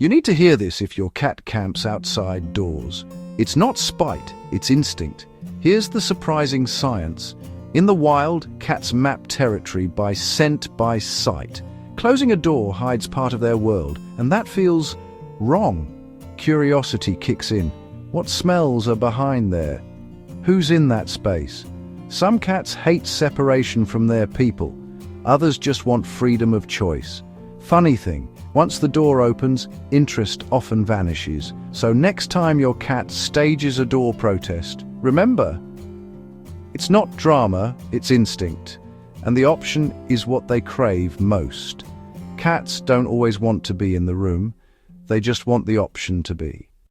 You need to hear this if your cat camps outside doors. It's not spite, it's instinct. Here's the surprising science. In the wild, cats map territory by scent, by sight. Closing a door hides part of their world, and that feels wrong. Curiosity kicks in. What smells are behind there? Who's in that space? Some cats hate separation from their people. Others just want freedom of choice. Funny thing, once the door opens, interest often vanishes. So next time your cat stages a door protest, remember, it's not drama, it's instinct. And the option is what they crave most. Cats don't always want to be in the room. They just want the option to be.